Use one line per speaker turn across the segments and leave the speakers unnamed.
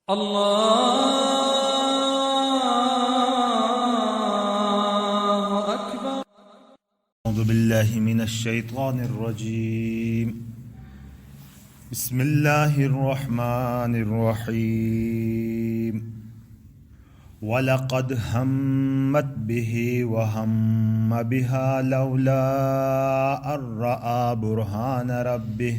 الله أكبر.
أعوذ بالله من الشيطان الرجيم. بسم الله الرحمن الرحيم. وَلَقَدْ هَمَّتْ بِهِ وَهَمَّ بِهَا لَوْلَا أَن رَّأَىٰ بُرْهَانَ رَبِّهِ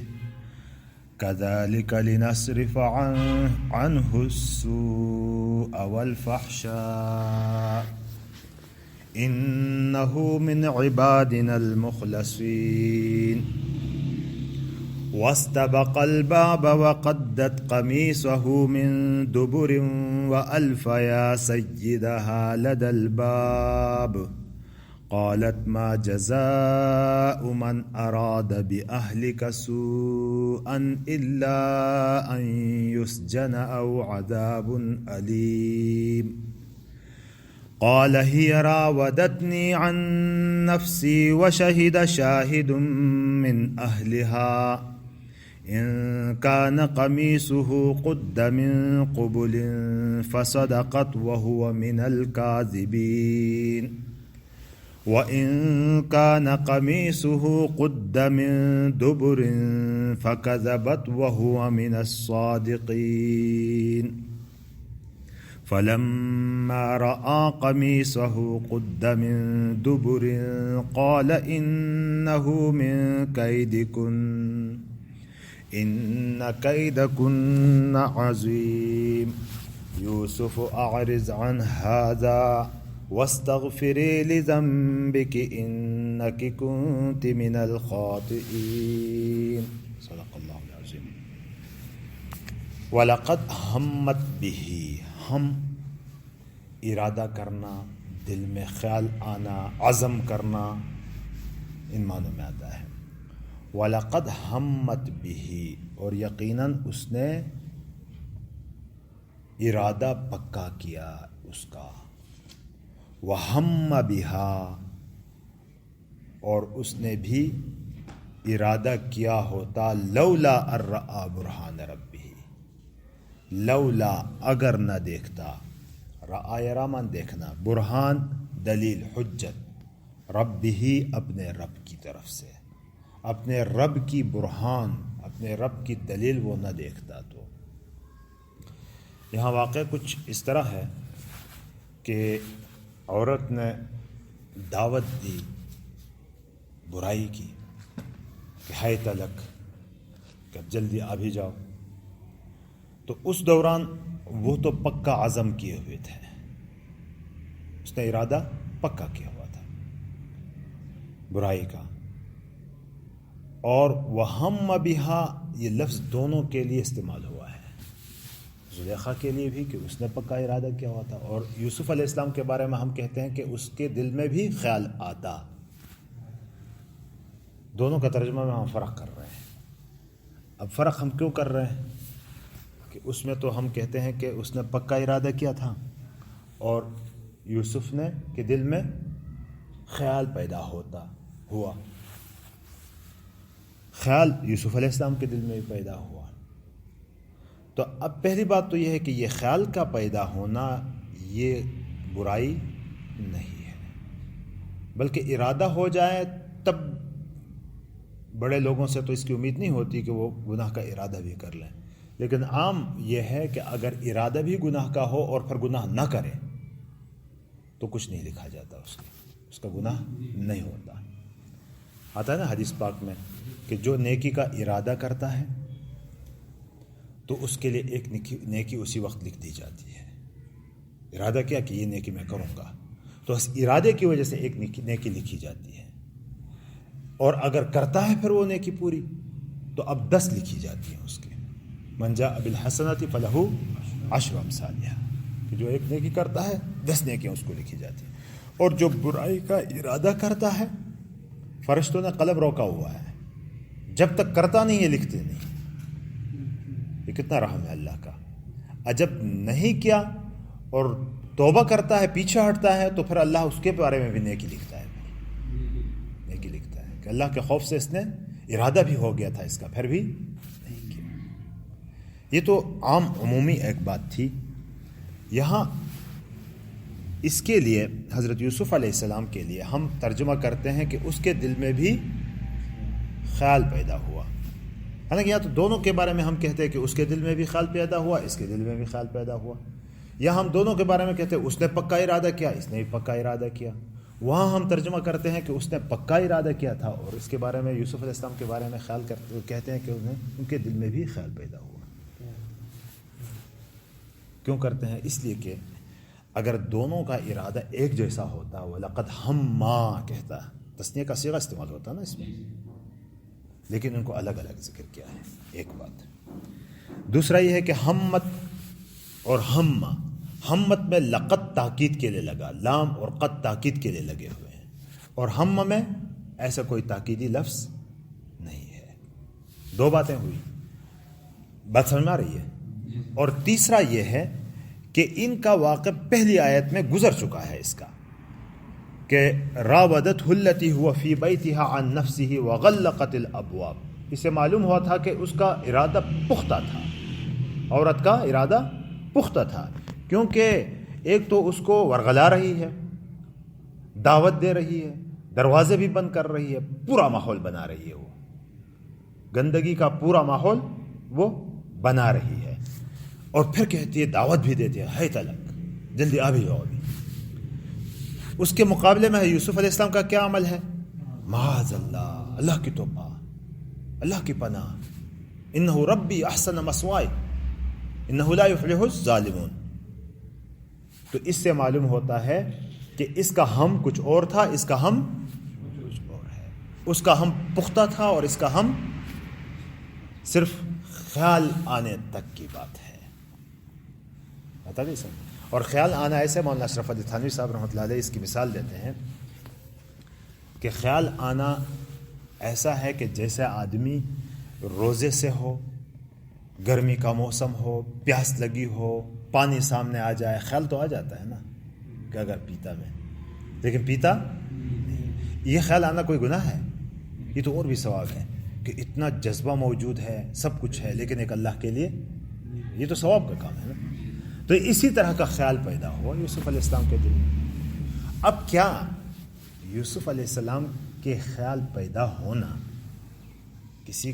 كَذَٰلِكَ لِنَصْرِفَ عَنْهُ السُّوءَ وَالْفَحْشَاءَ إِنَّهُ مِنْ عِبَادِنَا الْمُخْلَصِينَ. وَاسْتَبَقَ الْبَابَ وَقَدَّتْ قَمِيصَهُ مِنْ دُبُرٍ وَأَلْفَ يَا سَيِّدَهَا لَدَى الْبَابِ قَالَتْ مَا جَزَاءُ مَنْ أَرَادَ بِأَهْلِكَ سُوءًا إِلَّا أَنْ يُسْجَنَ أَوْ عَذَابٌ أَلِيمٌ. قال هي راودتني عن نفسي وشهد شاهد من أهلها إن كان قميصه قد من قبل فصدقت وهو من الكاذبين وإن كان قميصه قد من دبر فكذبت وهو من الصادقين فلما رأى قميصه قد من دبر قال إنه من كيدكن إن كيدكن عظيم يوسف أعرض عن هذا واستغفري لذنبك إنك كنت من الخاطئين. صدق الله العظيم. وَلَقَدْ هَمَّتْ بِهِ، ہم ارادہ کرنا، دل میں خیال آنا، عزم کرنا، ان معنوں میں آتا ہے. وَلَقَدْ هَمَّتْ بِهِ، اور یقیناً اس نے ارادہ پکا کیا اس کا. وَهَمَّ بِهَا، اور اس نے بھی ارادہ کیا ہوتا لولا ان رأى برہان ربہ، لولا اگر نہ دیکھتا، رأى یرامان دیکھنا، برہان دلیل حجت، رب ہی اپنے رب کی طرف سے، اپنے رب کی برہان، اپنے رب کی دلیل وہ نہ دیکھتا. تو یہاں واقع کچھ اس طرح ہے کہ عورت نے دعوت دی برائی کی کہ ہائے تلک کہ اب جلدی آ بھی جاؤ. تو اس دوران وہ تو پکا عزم کیے ہوئے تھے، اس نے ارادہ پکا کیا ہوا تھا برائی کا. اور وَهَمَّ بِهَا، یہ لفظ دونوں کے لیے استعمال ہوا ہے، زلیخا کے لیے بھی کہ اس نے پکا ارادہ کیا ہوا تھا، اور یوسف علیہ السلام کے بارے میں ہم کہتے ہیں کہ اس کے دل میں بھی خیال آتا. دونوں کا ترجمہ میں ہم فرق کر رہے ہیں. اب فرق ہم کیوں کر رہے ہیں کہ اس میں تو ہم کہتے ہیں کہ اس نے پکا ارادہ کیا تھا، اور یوسف نے کہ دل میں خیال پیدا ہوا. خیال یوسف علیہ السلام کے دل میں بھی پیدا ہوا. تو اب پہلی بات تو یہ ہے کہ یہ خیال کا پیدا ہونا یہ برائی نہیں ہے، بلکہ ارادہ ہو جائے تب بڑے لوگوں سے تو اس کی امید نہیں ہوتی کہ وہ گناہ کا ارادہ بھی کر لیں. لیکن عام یہ ہے کہ اگر ارادہ بھی گناہ کا ہو اور پھر گناہ نہ کرے تو کچھ نہیں لکھا جاتا، اس کا گناہ نہیں ہوتا. آتا ہے نا حدیث پاک میں کہ جو نیکی کا ارادہ کرتا ہے تو اس کے لیے ایک نیکی اسی وقت لکھ دی جاتی ہے. ارادہ کیا کہ یہ نیکی میں کروں گا، تو اس ارادے کی وجہ سے ایک نیکی لکھی جاتی ہے. اور اگر کرتا ہے پھر وہ نیکی پوری تو اب 10 لکھی جاتی ہیں اس کے. من جاء بالحسنۃ فلہ 10 امثالھا، کہ جو ایک نیکی کرتا ہے 10 نیکیاں اس کو لکھی جاتی ہیں. اور جو برائی کا ارادہ کرتا ہے فرشتوں نے قلم روکا ہوا ہے، جب تک کرتا نہیں یہ لکھتے نہیں. یہ کتنا رحم ہے اللہ کا. جب نہیں کیا اور توبہ کرتا ہے، پیچھے ہٹتا ہے، تو پھر اللہ اس کے بارے میں بھی نیکی لکھتا ہے، نیکی لکھتا ہے کہ اللہ کے خوف سے اس نے ارادہ بھی ہو گیا تھا اس کا، پھر بھی نہیں کیا. یہ تو عام عمومی ایک بات تھی. یہاں اس کے لیے حضرت یوسف علیہ السلام کے لیے ہم ترجمہ کرتے ہیں کہ اس کے دل میں بھی خیال پیدا ہوا. حالانکہ یا تو دونوں کے بارے میں ہم کہتے ہیں کہ اس کے دل میں بھی خیال پیدا ہوا، اس کے دل میں بھی خیال پیدا ہوا، یا ہم دونوں کے بارے میں کہتے ہیں اس نے پکا ارادہ کیا، اس نے بھی پکا ارادہ کیا. وہاں ہم ترجمہ کرتے ہیں کہ اس نے پکا ارادہ کیا تھا، اور اس کے بارے میں یوسف علیہ السلام کے بارے میں خیال کرتے کہتے ہیں کہ ان کے دل میں بھی خیال پیدا ہوا. کیوں کرتے ہیں؟ اس لیے کہ اگر دونوں کا ارادہ ایک جیسا ہوتا، وَلَقَدْ هَمَّا کہتا، تثنیہ کا صیغہ استعمال ہوتا نا اس میں، لیکن ان کو الگ الگ ذکر کیا ہے. ایک بات. دوسرا یہ ہے کہ ہمت اور ہمت میں لقد تاکید کے لیے لگا، لام اور قد تاکید کے لیے لگے ہوئے ہیں، اور ہم میں ایسا کوئی تاکیدی لفظ نہیں ہے. دو باتیں ہوئی، بات سمجھ میں آ رہی ہے؟ اور تیسرا یہ ہے کہ ان کا واقع پہلی آیت میں گزر چکا ہے اس کا، کہ راودته التي هو في بيتها عن نفسه وغلقت الابواب. اس سے معلوم ہوا تھا کہ اس کا ارادہ پختہ تھا، عورت کا ارادہ پختہ تھا، کیونکہ ایک تو اس کو ورغلا رہی ہے، دعوت دے رہی ہے، دروازے بھی بند کر رہی ہے، پورا ماحول بنا رہی ہے، وہ گندگی کا پورا ماحول وہ بنا رہی ہے، اور پھر کہتی ہے، دعوت بھی دیتی ہے تلک، جلدی آ بھی جاؤ ابھی. اس کے مقابلے میں یوسف علیہ السلام کا کیا عمل ہے؟ معاذ اللہ، اللہ کی توبہ، اللہ کی پناہ، انہ ربی احسن مثوائی انہ لا یفلح الظالمون. تو اس سے معلوم ہوتا ہے کہ اس کا ہم کچھ اور تھا، اس کا ہم کچھ اور ہے. اس کا ہم پختہ تھا، اور اس کا ہم صرف خیال آنے تک کی بات ہے. بتا دیں سر. اور خیال آنا ایسے مولانا اشرف علی تھانوی صاحب رحمۃ اللہ علیہ اس کی مثال دیتے ہیں کہ خیال آنا ایسا ہے کہ جیسے آدمی روزے سے ہو، گرمی کا موسم ہو، پیاس لگی ہو، پانی سامنے آ جائے، خیال تو آ جاتا ہے نا کہ اگر پیتا میں، لیکن پیتا نہیں. یہ خیال آنا کوئی گناہ ہے؟ یہ تو اور بھی ثواب ہے کہ اتنا جذبہ موجود ہے، سب کچھ ہے، لیکن ایک اللہ کے لیے یہ تو ثواب کا کام ہے نا. تو اسی طرح کا خیال پیدا ہوا یوسف علیہ السلام کے دل میں. اب کیا یوسف علیہ السلام کے خیال پیدا ہونا کسی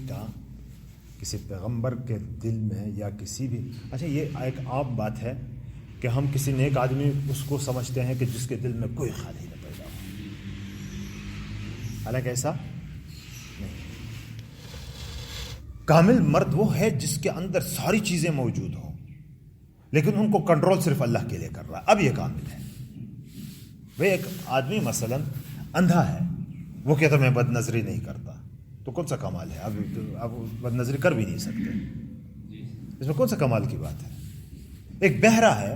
پیغمبر کے دل میں یا کسی بھی، اچھا یہ ایک عام بات ہے کہ ہم کسی نیک آدمی اس کو سمجھتے ہیں کہ جس کے دل میں کوئی خیال ہی نہ پیدا ہو، حالانکہ ایسا نہیں. کامل مرد وہ ہے جس کے اندر ساری چیزیں موجود ہوں، لیکن ان کو کنٹرول صرف اللہ کے لیے کر رہا ہے. اب یہ کامل ہے. وہ ایک آدمی مثلا اندھا ہے، وہ کہتا میں بد نظری نہیں کرتا، تو کون سا کمال ہے؟ اب بد نظری کر بھی نہیں سکتے، اس میں کون سا کمال کی بات ہے؟ ایک بہرا ہے،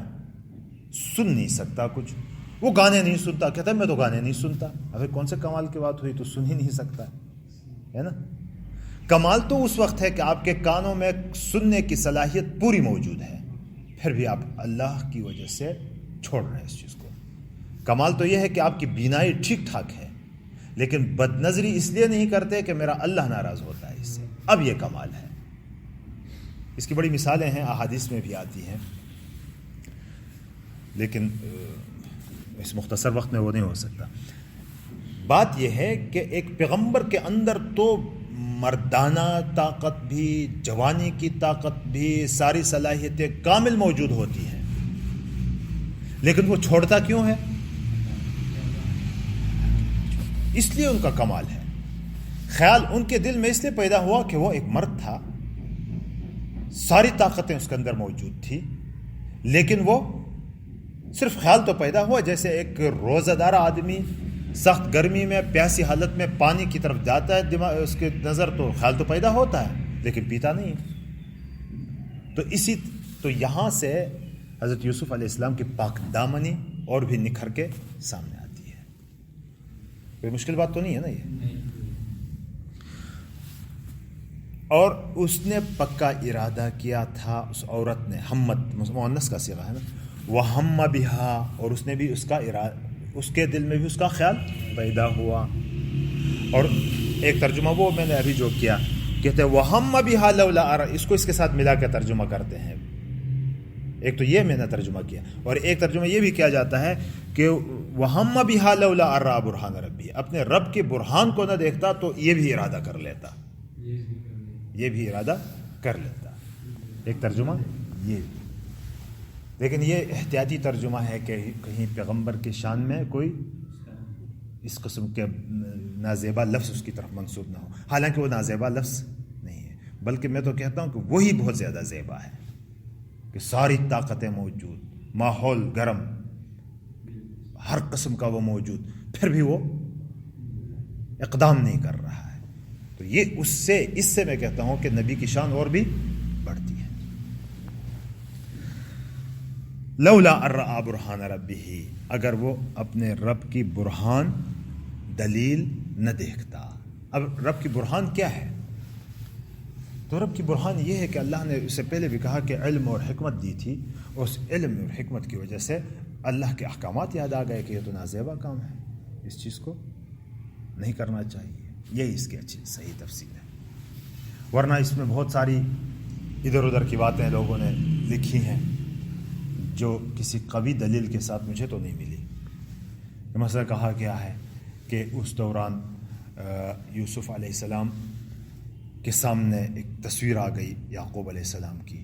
سن نہیں سکتا کچھ، وہ گانے نہیں سنتا، کہتا ہے میں تو گانے نہیں سنتا. اب کون سے کمال کی بات ہوئی؟ تو سن ہی نہیں سکتا ہے نا. کمال تو اس وقت ہے کہ آپ کے کانوں میں سننے کی صلاحیت پوری موجود ہے، پھر بھی آپ اللہ کی وجہ سے چھوڑ رہے ہیں اس چیز کو. کمال تو یہ ہے کہ آپ کی بینائی ٹھیک ٹھاک ہے، لیکن بد نظری اس لیے نہیں کرتے کہ میرا اللہ ناراض ہوتا ہے اس سے. اب یہ کمال ہے. اس کی بڑی مثالیں ہیں، احادیث میں بھی آتی ہیں، لیکن اس مختصر وقت میں وہ نہیں ہو سکتا. بات یہ ہے کہ ایک پیغمبر کے اندر تو مردانہ طاقت بھی، جوانی کی طاقت بھی، ساری صلاحیتیں کامل موجود ہوتی ہیں، لیکن وہ چھوڑتا کیوں ہے؟ اس لیے ان کا کمال ہے. خیال ان کے دل میں اس لیے پیدا ہوا کہ وہ ایک مرد تھا، ساری طاقتیں اس کے اندر موجود تھی، لیکن وہ صرف خیال تو پیدا ہوا جیسے ایک روزہ دار آدمی سخت گرمی میں پیاسی حالت میں پانی کی طرف جاتا ہے، دماغ اس کے نظر تو خیال تو پیدا ہوتا ہے لیکن پیتا نہیں. تو یہاں سے حضرت یوسف علیہ السلام کی پاک دامنی اور بھی نکھر کے سامنے آتی ہے. کوئی مشکل بات تو نہیں ہے نا یہ. اور اس نے پکا ارادہ کیا تھا، اس عورت نے، ہمت مؤنث کا صیغہ ہے نا، وَهَمَّ بِهَا، اور اس نے بھی اس کا ارادہ، اس کے دل میں بھی اس کا خیال پیدا ہوا. اور ایک ترجمہ وہ میں نے ابھی جو کیا کہتے ہیں وَهَمَّ بِهَا لَوْلَا أَرَى، اس کو اس کے ساتھ ملا کے ترجمہ کرتے ہیں. ایک تو یہ میں نے ترجمہ کیا، اور ایک ترجمہ یہ بھی کیا جاتا ہے کہ وَهَمَّ بِهَا لَوْلَا أَرَى بُرْهَانَ رَبِّهِ، اپنے رب کے برہان کو نہ دیکھتا تو یہ بھی ارادہ کر لیتا، یہ بھی ارادہ کر لیتا. ایک ترجمہ یہ بھی. لیکن یہ احتیاطی ترجمہ ہے کہ کہیں پیغمبر کے شان میں کوئی اس قسم کے نازیبا لفظ اس کی طرف منسوب نہ ہو. حالانکہ وہ نازیبا لفظ نہیں ہے، بلکہ میں تو کہتا ہوں کہ وہی بہت زیادہ زیبا ہے کہ ساری طاقتیں موجود، ماحول گرم، ہر قسم کا وہ موجود، پھر بھی وہ اقدام نہیں کر رہا ہے. تو یہ اس سے میں کہتا ہوں کہ نبی کی شان اور بھی بڑھتی ہے. لولا ارآ برہان ربہ، اگر وہ اپنے رب کی برہان دلیل نہ دیکھتا. اب رب کی برہان کیا ہے؟ تو رب کی برہان یہ ہے کہ اللہ نے اس سے پہلے بھی کہا کہ علم اور حکمت دی تھی، اور اس علم اور حکمت کی وجہ سے اللہ کے احکامات یاد آ گئے کہ یہ تو نازیبا کام ہے، اس چیز کو نہیں کرنا چاہیے. یہی اس کی اچھی صحیح تفسیر ہے. ورنہ اس میں بہت ساری ادھر ادھر کی باتیں لوگوں نے لکھی ہیں جو کسی قوی دلیل کے ساتھ مجھے تو نہیں ملی. مثلا کہا گیا ہے کہ اس دوران یوسف علیہ السلام کے سامنے ایک تصویر آ گئی یعقوب علیہ السلام کی،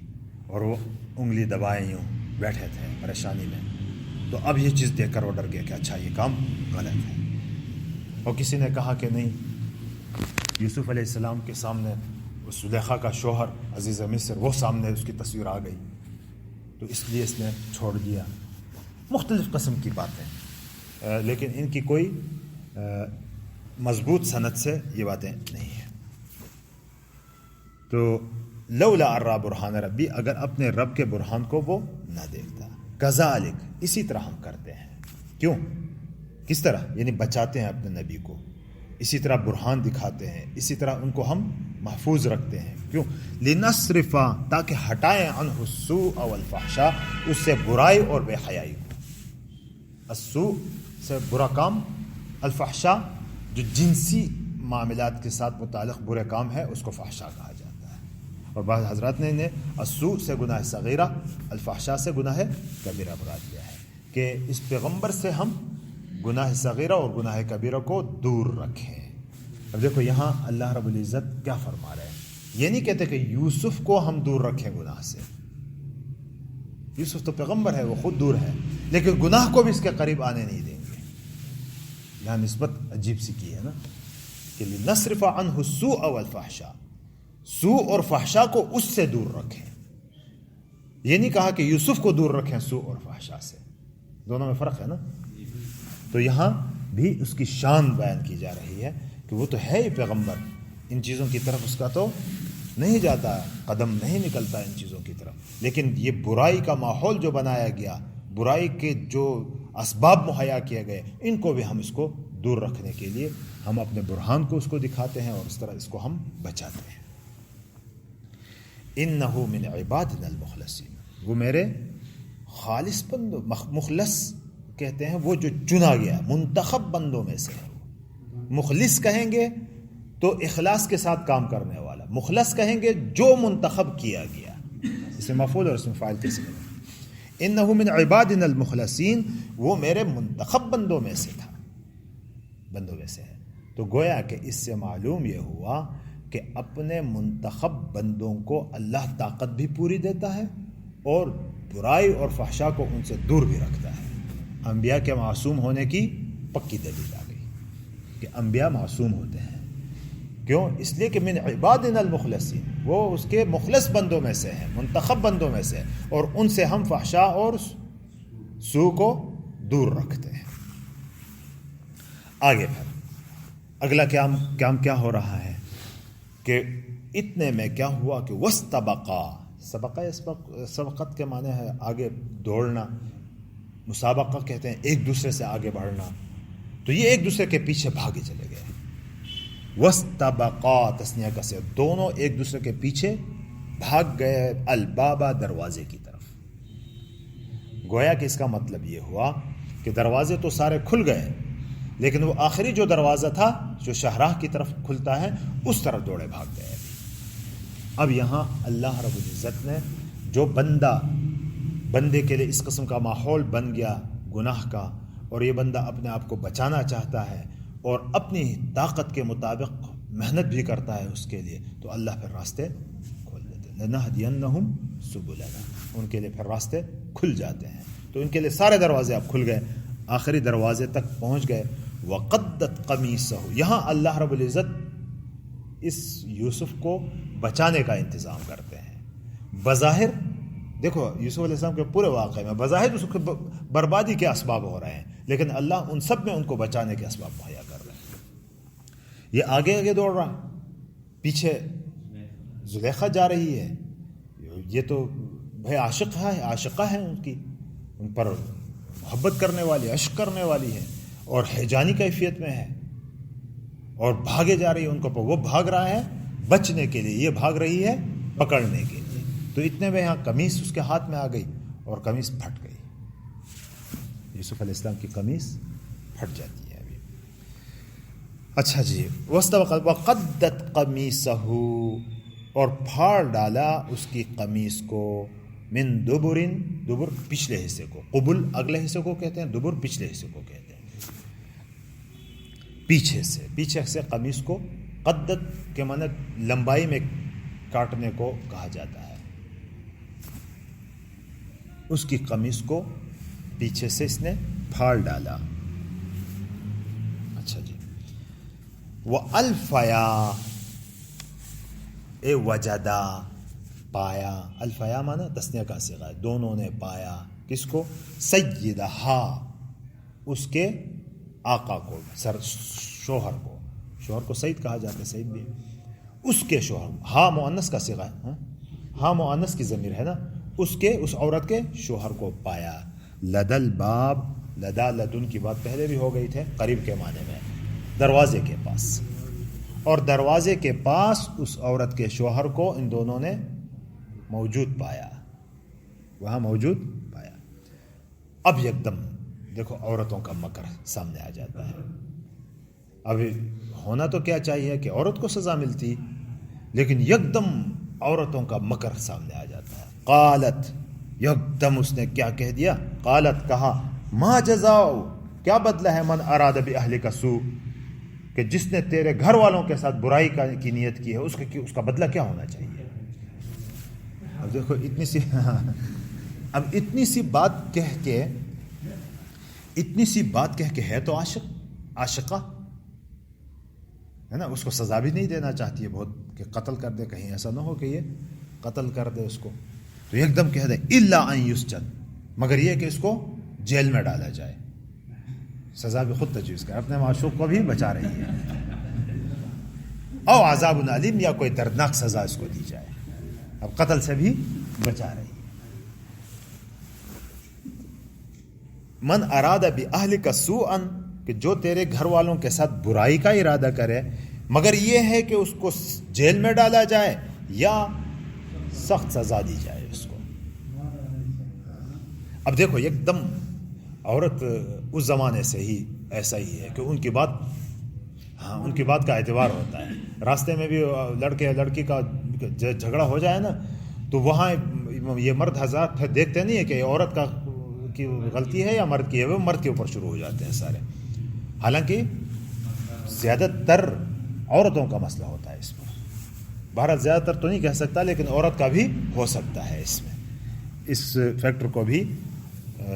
اور وہ انگلی دبائے یوں بیٹھے تھے پریشانی میں. تو اب یہ چیز دیکھ کر وہ ڈر گیا کہ اچھا یہ کام غلط ہے. اور کسی نے کہا کہ نہیں، یوسف علیہ السلام کے سامنے اس زلیخا کا شوہر عزیز مصر وہ سامنے اس کی تصویر آ گئی، تو اس لیے اس نے چھوڑ دیا. مختلف قسم کی باتیں، لیکن ان کی کوئی مضبوط سند سے یہ باتیں نہیں ہیں. تو لولا ارآ برہان ربی، اگر اپنے رب کے برہان کو وہ نہ دیکھتا. کذالک، اسی طرح ہم کرتے ہیں. کیوں؟ کس طرح؟ یعنی بچاتے ہیں اپنے نبی کو، اسی طرح برہان دکھاتے ہیں، اسی طرح ان کو ہم محفوظ رکھتے ہیں. کیوں؟ لنصرف، تاکہ ہٹائیں عنہ السوء والفحشاء، اس سے برائی اور بے حیائی کو. السوء سے برا کام، الفحشاء جو جنسی معاملات کے ساتھ متعلق برے کام ہے اس کو فحشاء کہا جاتا ہے. اور بعض حضرات نے السوء سے گناہ صغیرہ، الفحشاء سے گناہ کبیرہ مراد لیا ہے کہ اس پیغمبر سے ہم گناہ صغیرہ اور گناہ کبیرہ کو دور رکھیں. اب دیکھو یہاں اللہ رب العزت کیا فرما رہے ہیں. یہ نہیں کہتے کہ یوسف کو ہم دور رکھیں گناہ سے. یوسف تو پیغمبر ہے، وہ خود دور ہے، لیکن گناہ کو بھی اس کے قریب آنے نہیں دیں گے. یہاں نسبت عجیب سی کی ہے نا کہ لنصرف عنہ السوء والفحشاء، سوء اور فحشاء کو اس سے دور رکھیں. یہ نہیں کہا کہ یوسف کو دور رکھیں سوء اور فحشاء سے، دونوں میں فرق ہے نا. تو یہاں بھی اس کی شان بیان کی جا رہی ہے کہ وہ تو ہے ہی پیغمبر، ان چیزوں کی طرف اس کا تو نہیں جاتا، قدم نہیں نکلتا ان چیزوں کی طرف. لیکن یہ برائی کا ماحول جو بنایا گیا، برائی کے جو اسباب مہیا کیے گئے، ان کو بھی ہم اس کو دور رکھنے کے لیے ہم اپنے برہان کو اس کو دکھاتے ہیں، اور اس طرح اس کو ہم بچاتے ہیں. انہ من عبادنا المخلصین، وہ میرے خالص بندوں، مخلص کہتے ہیں وہ جو چنا گیا، منتخب بندوں میں سے ہے. مخلص کہیں گے تو اخلاص کے ساتھ کام کرنے والا، مخلص کہیں گے جو منتخب کیا گیا. اس میں مفعول اور اس میں فاعل کیسے ہے؟ انہ من عبادنا المخلصین، وہ میرے منتخب بندوں میں سے تھا، بندوں میں سے ہے. تو گویا کہ اس سے معلوم یہ ہوا کہ اپنے منتخب بندوں کو اللہ طاقت بھی پوری دیتا ہے اور برائی اور فحشاء کو ان سے دور بھی رکھتا ہے. انبیاء کے معصوم ہونے کی پکی دلیل آ گئی کہ انبیاء معصوم ہوتے ہیں. کیوں؟ اس لیے کہ من عبادنا المخلصین، وہ اس کے مخلص بندوں میں سے ہیں، منتخب بندوں میں سے، اور ان سے ہم فحشاء اور سوء کو دور رکھتے ہیں. آگے پھر اگلا کام کیا ہو رہا ہے کہ اتنے میں کیا ہوا کہ وستبقا، سبقت کے معنی ہے آگے دوڑنا، مسابقہ کہتے ہیں ایک دوسرے سے آگے بڑھنا. تو یہ ایک دوسرے کے پیچھے بھاگے چلے گئے. وستبقا تسنیہ کا سے، دونوں ایک دوسرے کے پیچھے بھاگ گئے، البابا دروازے کی طرف. گویا کہ اس کا مطلب یہ ہوا کہ دروازے تو سارے کھل گئے، لیکن وہ آخری جو دروازہ تھا جو شاہراہ کی طرف کھلتا ہے اس طرف دوڑے بھاگ گئے. اب یہاں اللہ رب العزت نے جو بندے کے لیے اس قسم کا ماحول بن گیا گناہ کا، اور یہ بندہ اپنے آپ کو بچانا چاہتا ہے اور اپنی طاقت کے مطابق محنت بھی کرتا ہے اس کے لیے، تو اللہ پھر راستے کھول دیتے ہیں۔ لَنَهْدِيَنَّهُمْ سُبُلَنَا، ان کے لیے پھر راستے کھل جاتے ہیں۔ تو ان کے لیے سارے دروازے اب کھل گئے، آخری دروازے تک پہنچ گئے۔ وَقَدَّتْ قَمِيصَهُ، یہاں اللہ رب العزت اس یوسف کو بچانے کا انتظام کرتے ہیں۔ بظاہر دیکھو یوسف علیہ السلام کے پورے واقعے میں بظاہر اس کو بربادی کے اسباب ہو رہے ہیں، لیکن اللہ ان سب میں ان کو بچانے کے اسباب مہیا کر رہے ہیں۔ یہ آگے آگے دوڑ رہا، پیچھے زلیخا جا رہی ہے، یہ تو بھائی عاشقہ ہے ان کی، ان پر محبت کرنے والی، عشق کرنے والی ہے، اور ہیجانی کیفیت میں ہے، اور بھاگے جا رہی ہے ان کو، وہ بھاگ رہا ہے بچنے کے لیے، یہ بھاگ رہی ہے پکڑنے کے لیے۔ تو اتنے میں یہاں قمیص اس کے ہاتھ میں آ گئی اور قمیص پھٹ گئی، یوسف علیہ السلام کی قمیص پھٹ جاتی ہے ابھی۔ اچھا جی، وَقَدَّتْ قَمِيصَهُ، اور پھاڑ ڈالا اس کی قمیص کو، من دبر، دبر پچھلے حصے کو، قبل اگلے حصے کو کہتے ہیں، دبر پچھلے حصے کو کہتے ہیں، پیچھے سے قمیص کو، قدت کے معنی لمبائی میں کاٹنے کو کہا جاتا ہے۔ اس کی قمیص کو پیچھے سے اس نے پھاڑ ڈالا۔ اچھا جی، وَأَلْفَيَا، وجدا پایا، الفیا مانا تسنیہ کا صیغہ ہے، دونوں نے پایا کس کو؟ سیدہا، اس کے آقا کو، شوہر کو سید کہا جاتا ہے، سید بھی اس کے شوہر، ہاں مؤنث کا صیغہ ہے، ہاں مؤنث کی ضمیر ہے نا، اس عورت کے شوہر کو پایا۔ لدل باب، لدا لدن کی بات پہلے بھی ہو گئی تھے، قریب کے معنی میں، دروازے کے پاس، اور دروازے کے پاس اس عورت کے شوہر کو ان دونوں نے موجود پایا، وہاں موجود پایا۔ اب یکدم دیکھو عورتوں کا مکر سامنے آ جاتا ہے۔ اب ہونا تو کیا چاہیے کہ عورت کو سزا ملتی، لیکن یکدم عورتوں کا مکر سامنے آ جاتا ہے۔ قالت، یکدم اس نے کیا کہہ دیا؟ قالت، کہا، ما جزاؤ، کیا بدلہ ہے، من اراد باہلک سوء، کہ جس نے تیرے گھر والوں کے ساتھ برائی کی نیت کی ہے، اس کا بدلہ کیا ہونا چاہیے؟ اب دیکھو اتنی سی بات کہہ کے ہے تو عاشقہ ہے نا، اس کو سزا بھی نہیں دینا چاہتی ہے بہت، کہ قتل کر دے، کہیں ایسا نہ ہو کہ یہ قتل کر دے اس کو، تو ایک دم کہہ دے الا ان یسجن، مگر یہ کہ اس کو جیل میں ڈالا جائے، سزا بھی خود تجویز کر، اپنے معشوق کو بھی بچا رہی ہے، او عذاب علیم، یا کوئی دردناک سزا اس کو دی جائے، اب قتل سے بھی بچا رہی ہے۔ من اراد باہلک سوءا، کہ جو تیرے گھر والوں کے ساتھ برائی کا ارادہ کرے، مگر یہ ہے کہ اس کو جیل میں ڈالا جائے یا سخت سزا دی جائے اس کو۔ اب دیکھو ایک دم عورت اس زمانے سے ہی ایسا ہی ہے کہ ان کی بات کا اعتبار ہوتا ہے، راستے میں بھی لڑکی کا جھگڑا ہو جائے نا، تو وہاں یہ مرد حضرات دیکھتے نہیں ہے کہ عورت کی غلطی ہے یا مرد کی ہے، وہ مرد کے اوپر شروع ہو جاتے ہیں سارے، حالانکہ زیادہ تر عورتوں کا مسئلہ ہوتا ہے اس میں، بھارت زیادہ تر تو نہیں کہہ سکتا، لیکن عورت کا بھی ہو سکتا ہے اس میں، اس فیکٹر کو بھی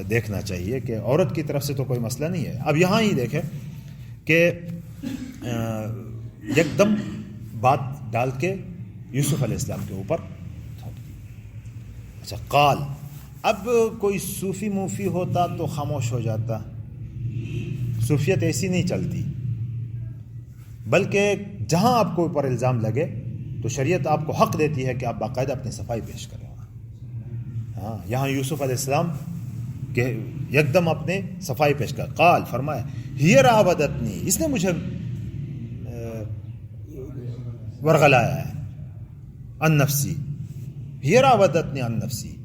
دیکھنا چاہیے کہ عورت کی طرف سے تو کوئی مسئلہ نہیں ہے۔ اب یہاں ہی دیکھیں کہ یک دم بات ڈال کے یوسف علیہ السلام کے اوپر تھوپ دی۔ اچھا، قال، اب کوئی صوفی موفی ہوتا تو خاموش ہو جاتا، صوفیت ایسی نہیں چلتی، بلکہ جہاں آپ کو اوپر الزام لگے تو شریعت آپ کو حق دیتی ہے کہ آپ باقاعدہ اپنی صفائی پیش کریں۔ ہاں، یہاں یوسف علیہ السلام کہ یکدم اپنے صفائی پیش کر، قال، فرمایا، ہی راودتنی، اس نے مجھے ورغلایا ہے، عن نفسی، ہی راودتنی عن نفسی،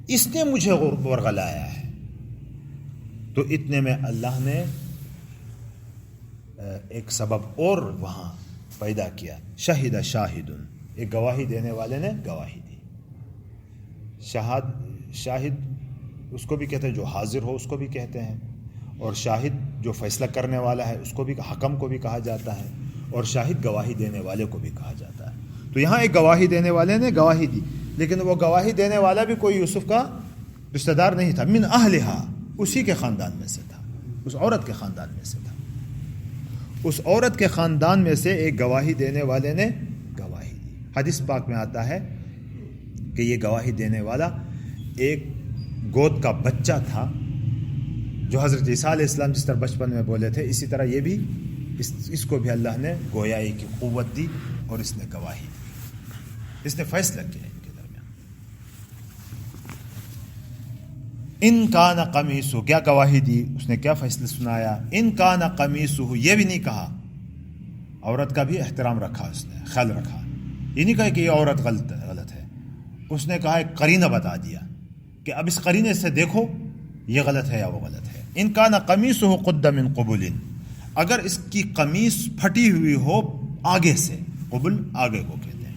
اس نے مجھے ورغلایا ہے۔ تو اتنے میں اللہ نے ایک سبب اور وہاں پیدا کیا، شہد شاہد، ایک گواہی دینے والے نے گواہی دی. شاہد اس کو بھی کہتے ہیں جو حاضر ہو، اس کو بھی کہتے ہیں، اور شاہد جو فیصلہ کرنے والا ہے اس کو بھی، حکم کو بھی کہا جاتا ہے، اور شاہد گواہی دینے والے کو بھی کہا جاتا ہے. تو یہاں ایک گواہی دینے والے نے گواہی دی، لیکن وہ گواہی دینے والا بھی کوئی یوسف کا رشتہ دار نہیں تھا. من اہلہا، اسی کے خاندان میں سے تھا، اس عورت کے خاندان میں سے تھا. اس عورت کے خاندان میں سے ایک گواہی دینے والے نے گواہی دی. حدیث پاک میں آتا ہے کہ یہ گواہی دینے والا ایک گود کا بچہ تھا، جو حضرت عیسیٰ علیہ السلام جس طرح بچپن میں بولے تھے، اسی طرح یہ بھی اس کو بھی اللہ نے گویائی کی قوت دی اور اس نے گواہی دی، اس نے فیصلہ کیا ان کے درمیان. ان کان قمیصہ، کیا گواہی دی، اس نے کیا فیصلہ سنایا. ان کان قمیصہ، یہ بھی نہیں کہا، عورت کا بھی احترام رکھا، اس نے خیال رکھا. یہ نہیں کہا کہ یہ عورت غلط ہے، اس نے کہا ایک قرینہ بتا دیا کہ اب اس قرینے سے دیکھو یہ غلط ہے یا وہ غلط ہے. ان کان قمیصہ قد من قبل، اگر اس کی قمیص پھٹی ہوئی ہو آگے سے، قبل آگے کو کہتے ہیں،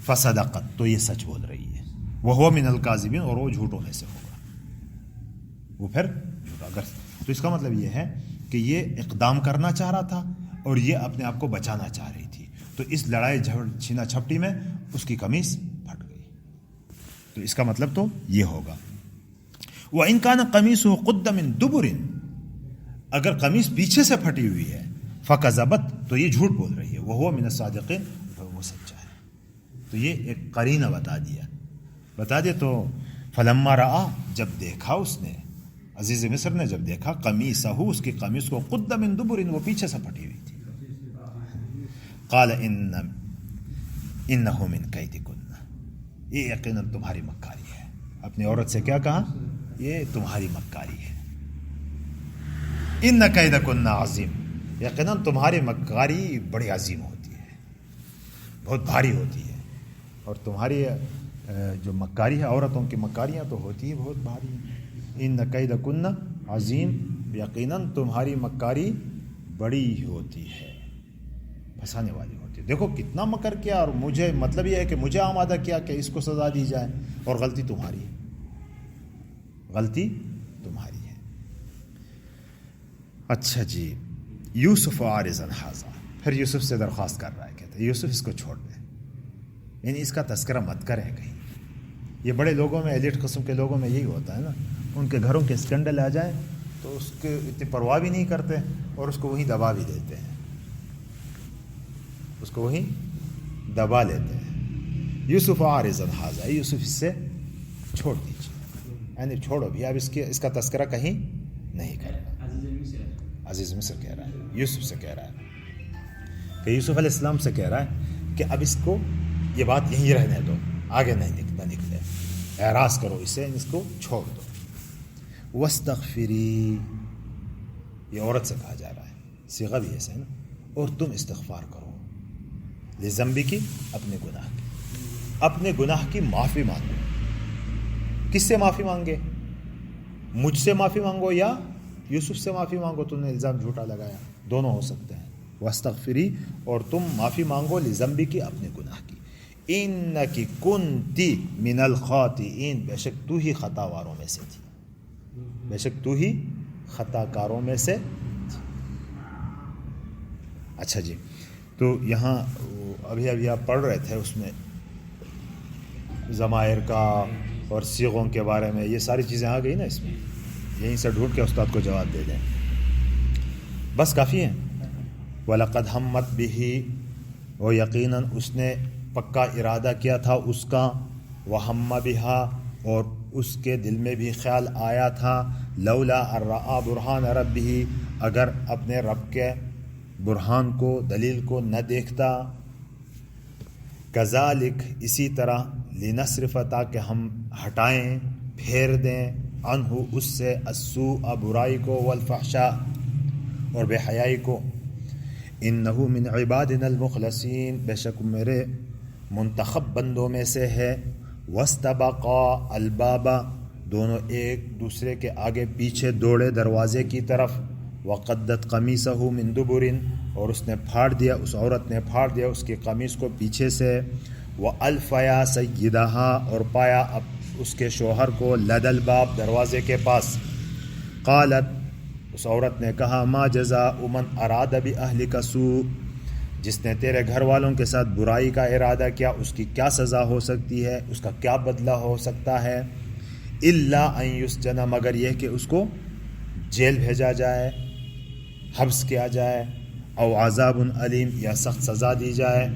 فصدقت، تو یہ سچ بول رہی ہے، وہو من الکاذبین، اور وہ جھوٹوں میں سے ہوگا، وہ پھر جھوٹا. اگر تو اس کا مطلب یہ ہے کہ یہ اقدام کرنا چاہ رہا تھا اور یہ اپنے آپ کو بچانا چاہ رہی تھی. تو اس لڑائی چھینا چھپٹی میں اس کی قمیص پھٹ گئی. تو اس کا مطلب تو یہ ہوگا. وَإِن كَانَ قَمِيصُهُ قُدَّ مِن دُبُرٍ، اگر قمیص پیچھے سے پھٹی ہوئی ہے، فَكَذَبَتْ، تو یہ جھوٹ بول رہی ہے، وَهُوَ مِنَ الصَّادِقِينَ، وہ سچا ہے. تو یہ ایک قرینہ بتا دیا. تو فَلَمَّا رَأَى، جب دیکھا اس نے، عزیز مصر نے جب دیکھا، قمیصہ، اس کی قمیص کو، قُدَّ مِن دُبُرٍ، وہ پیچھے سے پھٹی ہوئی تھی، قال انہ من کیدکن، یہ یقیناً تمہاری مکاری ہے. اپنی عورت سے کیا کہا؟ یہ تمہاری مکاری ہے. ان کیدکن عظیم، یقیناً تمہاری مکاری بڑی عظیم ہوتی ہے، بہت بھاری ہوتی ہے. اور تمہاری جو مکاری ہے، عورتوں کی مکاریاں تو ہوتی ہیں بہت بھاری ہیں. ان کیدکن عظیم، یقیناً تمہاری مکاری بڑی ہوتی ہے، پھنسانے والی ہوتی ہے. دیکھو کتنا مکر کیا، اور مجھے مطلب یہ ہے کہ مجھے آمادہ کیا کہ اس کو سزا دی جائے، اور غلطی تمہاری ہے، غلطی تمہاری ہے. اچھا جی. یوسف عارض عن ھذا، پھر یوسف سے درخواست کر رہا ہے، کہتے ہیں یوسف اس کو چھوڑ دیں، یعنی اس کا تذکرہ مت کریں کہیں. یہ بڑے لوگوں میں، ایلیٹ قسم کے لوگوں میں یہی ہوتا ہے نا، ان کے گھروں کے اسکینڈل آ جائیں تو اس کے اتنی پرواہ بھی نہیں کرتے اور اس کو وہیں دبا بھی دیتے ہیں، اس کو وہیں دبا لیتے ہیں. یوسف عارض عن ھذا، یوسف اس سے چھوڑ دیجیے، یعنی چھوڑو بھی، اب اس کا تذکرہ کہیں نہیں کرنا. عزیز مصر کہہ رہا ہے، یوسف سے کہہ رہا ہے، کہ یوسف علیہ السلام سے کہہ رہا ہے کہ اب اس کو یہ بات یہیں رہنے دو، آگے نہیں نکلے، اعراض کرو اسے، اس کو چھوڑ دو. واستغفری، یہ عورت سے کہا جا رہا ہے، صیغہ بھی ایسا ہے نا، اور تم استغفار کرو، لذنبی کی، اپنے گناہ کی معافی مانگو. کس سے معافی مانگے؟ مجھ سے معافی مانگو یا یوسف سے معافی مانگو؟ تم نے الزام جھوٹا لگایا، دونوں ہو سکتے ہیں. واستغفری، اور تم معافی مانگو، لذنبی کی، اپنے گناہ کی. انکی کنتی من الخاطئین، بے شک تو ہی خطا واروں میں سے تھی، بے شک تو ہی خطا کاروں میں سے تھی. اچھا جی. تو یہاں ابھی آپ پڑھ رہے تھے، اس میں ضمائر کا اور صیغوں کے بارے میں یہ ساری چیزیں آ گئی نا اس میں، یہیں سے ڈھونڈ کے استاد کو جواب دے دیں، بس کافی ہیں. وَلَقَدْ ہَمَّتْ بِهِ، وہ یقیناً اس نے پکا ارادہ کیا تھا اس کا، وَهَمَّ بِهَا، اور اس کے دل میں بھی خیال آیا تھا، لولا ان رأى برہان ربه، اگر اپنے رب کے برہان کو، دلیل کو نہ دیکھتا. کذالک، اسی طرح، لنصرف، تاکہ ہم ہٹائیں، پھیر دیں، عنہ، اس سے، السوء، برائی کو، والفحشاء، اور بے حیائی کو. انہ من عبادنا المخلصین، بے شک میرے منتخب بندوں میں سے ہے. واستبقا البابا، دونوں ایک دوسرے کے آگے پیچھے دوڑے دروازے کی طرف. وقدت قمیصہ من دبر، اور اس نے پھاڑ دیا، اس عورت نے پھاڑ دیا اس کی قمیص کو پیچھے سے، وَأَلْفَيَا سَيِّدَهَا، اور پایا اب اس کے شوہر کو، لَدَ الْبَابِ، دروازے کے پاس. قالت، اس عورت نے کہا، ما جزاء من اراد بأہلک سوء، جس نے تیرے گھر والوں کے ساتھ برائی کا ارادہ کیا، اس کی کیا سزا ہو سکتی ہے، اس کا کیا بدلہ ہو سکتا ہے؟ الا ان یسجن، مگر یہ کہ اس کو جیل بھیجا جائے، حبس کیا جائے، او عذاب علیم، یا سخت سزا دی جائے.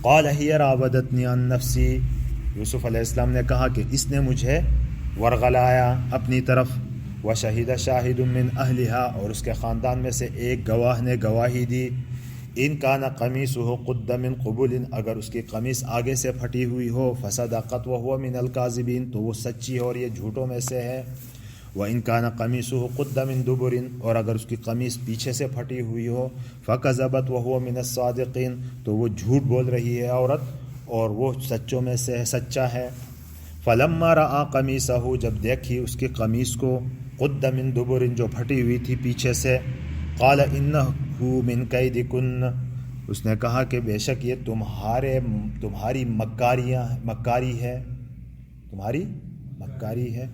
قال ہی راودتنی عن نفسی، یوسف علیہ السلام نے کہا کہ اس نے مجھے ورغلایا اپنی طرف. وشہد شاہد من اہلہا، اور اس کے خاندان میں سے ایک گواہ نے گواہی دی. ان کان قمیصہ قد من قبل، اگر اس کی قمیص آگے سے پھٹی ہوئی ہو، فصدقت وہو من الکاذبین، تو وہ سچی ہے اور یہ جھوٹوں میں سے ہے. وَإِن كَانَ قَمِيصُهُ قُدَّ مِن دُبُرٍ، اور اگر اس کی قمیص پیچھے سے پھٹی ہوئی ہو، فَكَذَبَتْ وَهُوَ مِنَ الصَّادِقِينَ، تو وہ جھوٹ بول رہی ہے عورت اور وہ سچوں میں سے سچا ہے. فَلَمَّا رَأَىٰ قَمِيصَهُ، جب دیکھی اس کی قمیص کو، قُدَّ مِن دُبُرٍ، جو پھٹی ہوئی تھی پیچھے سے، قَالَ إِنَّهُ مِن كَيْدِكُنَّ، اس نے کہا کہ بے شک یہ تمہاری مکاری ہے، تمہاری مکاری ہے.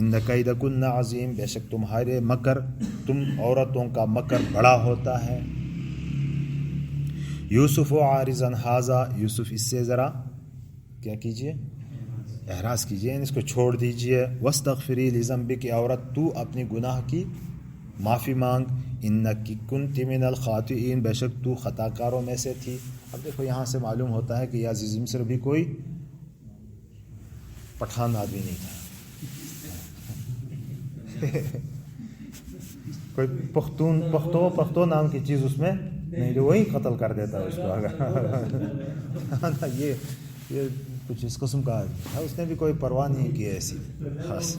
ان کیدکن عظیم، بے شک تمہارے مکر، تم عورتوں کا مکر بڑا ہوتا ہے. یوسف عارض عن ھذا، یوسف اس سے ذرا کیا کیجئے، اعراض کیجئے، اس کو چھوڑ دیجئے. واستغفری لذنبک، عورت تو اپنی گناہ کی معافی مانگ. انک کنت من الخاطئین، بے شک تو خطا کاروں میں سے تھی. اب دیکھو یہاں سے معلوم ہوتا ہے کہ یہ عزیز مصر بھی کوئی پٹھان آدمی نہیں تھا، کوئی پختو نام کی چیز اس میں نہیں، جو وہی قتل کر دیتا اس کو اگر یہ کچھ اس قسم کا ہے. اس نے بھی کوئی پرواہ نہیں کی ایسی خاص.